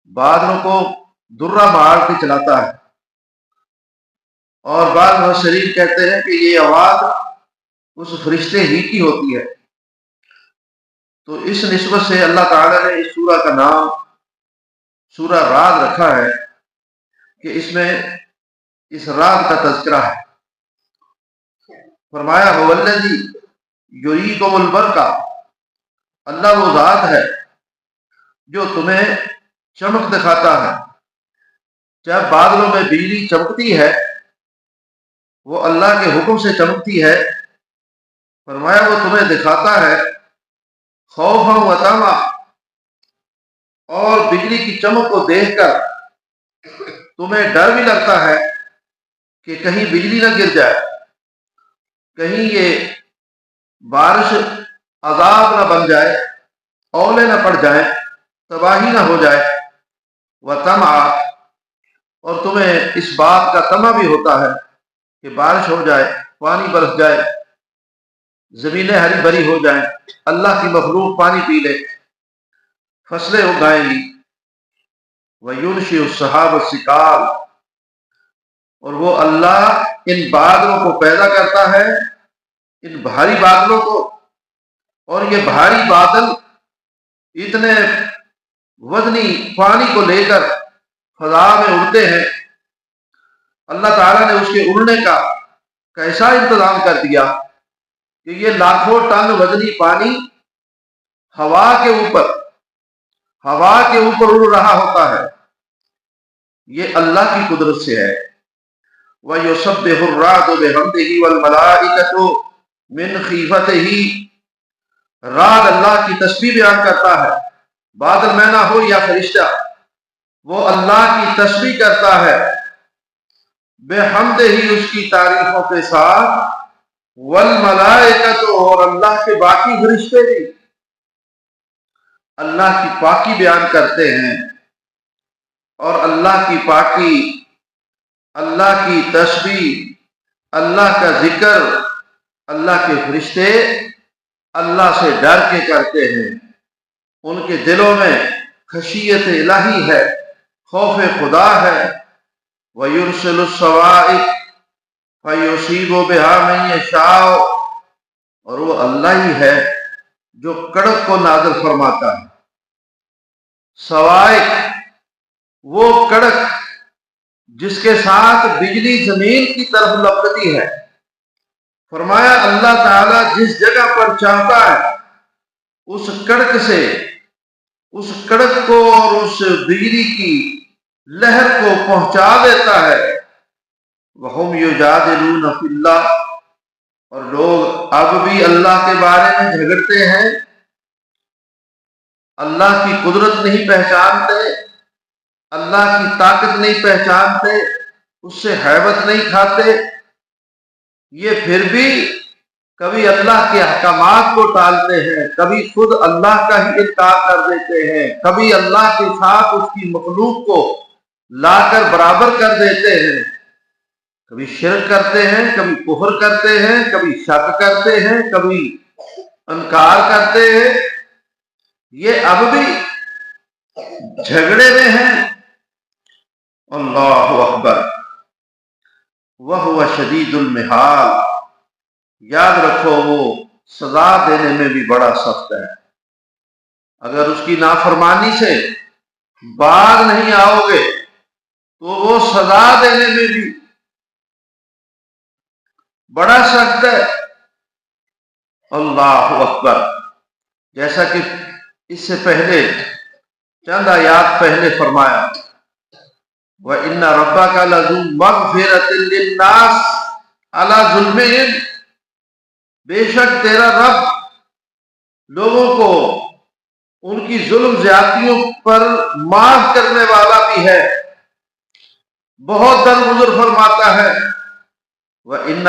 بادلوں کو درہ مار کے چلاتا ہے، اور بعض مفسرین کہتے ہیں کہ یہ آواز اس فرشتے ہی کی ہوتی ہے۔ تو اس نسبت سے اللہ تعالیٰ نے اس سورہ کا نام سورہ رعد رکھا ہے کہ اس میں اس رات کا تذکرہ ہے۔ فرمایا هو الذی یریکم البرق، اللہ وہ ذات ہے جو تمہیں چمک دکھاتا ہے۔ جب بادلوں میں بجلی چمکتی ہے وہ اللہ کے حکم سے چمکتی ہے۔ فرمایا وہ تمہیں دکھاتا ہے خوفا و طمعا، اور بجلی کی چمک کو دیکھ کر تمہیں ڈر بھی لگتا ہے کہ کہیں بجلی نہ گر جائے، کہیں یہ بارش عذاب نہ بن جائے، اولے نہ پڑ جائیں، تباہی نہ ہو جائے۔ وطمعا، اور تمہیں اس بات کا طمع بھی ہوتا ہے کہ بارش ہو جائے، پانی برس جائے، زمینیں ہری بھری ہو جائیں، اللہ کی مخلوق پانی پی لے، فصلیں اگائیں گی۔ وَيُنشِئُ السَّحَابَ الثِّقَالَ، اور وہ اللہ ان بادلوں کو پیدا کرتا ہے، ان بھاری بادلوں کو، اور یہ بھاری بادل اتنے وزنی پانی کو لے کر فضا میں اڑتے ہیں۔ اللہ تعالیٰ نے اس کے اڑنے کا کیسا انتظام کر دیا کہ یہ لاکھوں ٹن وزنی پانی ہوا کے اوپر اڑ رہا ہوتا ہے۔ یہ اللہ کی قدرت سے ہے۔ وَيُسَبِّحُ الرَّعْدُ بِحَمْدِهِ وَالْمَلَائِكَةُ مِنْ خِيفَتِهِ، رعد اللہ کی تسبیح بیان کرتا ہے، بادل مینا ہو یا فرشتہ، وہ اللہ کی تسبیح کرتا ہے، بِحَمْدِهِ اس کی تعریفوں کے ساتھ، وَالْمَلَائِكَةُ اور اللہ کے باقی فرشتے بھی اللہ کی پاکی بیان کرتے ہیں۔ اور اللہ کی پاکی، اللہ کی تسبیح، اللہ کا ذکر اللہ کے فرشتے اللہ سے ڈر کے کرتے ہیں۔ ان کے دلوں میں خشیت الہی ہے، خوف خدا ہے۔ وَيُرْسِلُ الصَّوَاعِقَ فَيُصِيبُ بِهَا مَن يَشَاءُ، اور وہ اللہ ہی ہے جو کڑک کو نازل فرماتا ہے۔ صواعق، وہ کڑک جس کے ساتھ بجلی زمین کی طرف لپکتی ہے۔ فرمایا اللہ تعالیٰ جس جگہ پر چاہتا ہے اس کڑک کو اور اس بجلی کی لہر کو پہنچا دیتا ہے۔ وَهُمْ يُجَادِلُونَ فِي اللَّهِ، اور لوگ اب بھی اللہ کے بارے میں جھگڑتے ہیں، اللہ کی قدرت نہیں پہچانتے، اللہ کی طاقت نہیں پہچانتے، اس سے ہیبت نہیں کھاتے۔ یہ پھر بھی کبھی اللہ کے احکامات کو ٹالتے ہیں، کبھی خود اللہ کا ہی انکار کر دیتے ہیں، کبھی اللہ کے ساتھ اس کی مخلوق کو لا کر برابر کر دیتے ہیں، کبھی شرک کرتے ہیں، کبھی کفر کرتے ہیں، کبھی شک کرتے ہیں، کبھی انکار کرتے ہیں۔ یہ اب بھی جھگڑے میں ہیں۔ اللہ اکبر، وَهُوَ شَدِيدُ الْمِحَالِ، یاد رکھو وہ سزا دینے میں بھی بڑا سخت ہے۔ اگر اس کی نافرمانی سے باز نہیں آؤ گے تو وہ سزا دینے میں بھی بڑا سخت ہے۔ اللہ اکبر، جیسا کہ اس سے پہلے چند آیات پہلے فرمایا، وَإِنَّ رَبَّكَ لَذُو مَغْفِرَةٍ لِلنَّاسِ عَلَى ظُلْمِهِمْ، بے شک تیرا رب لوگوں کو ان کی ظلم زیادتیوں پر معاف کرنے والا بھی ہے، بہت درگزر فرماتا ہے۔ وَإِنَّ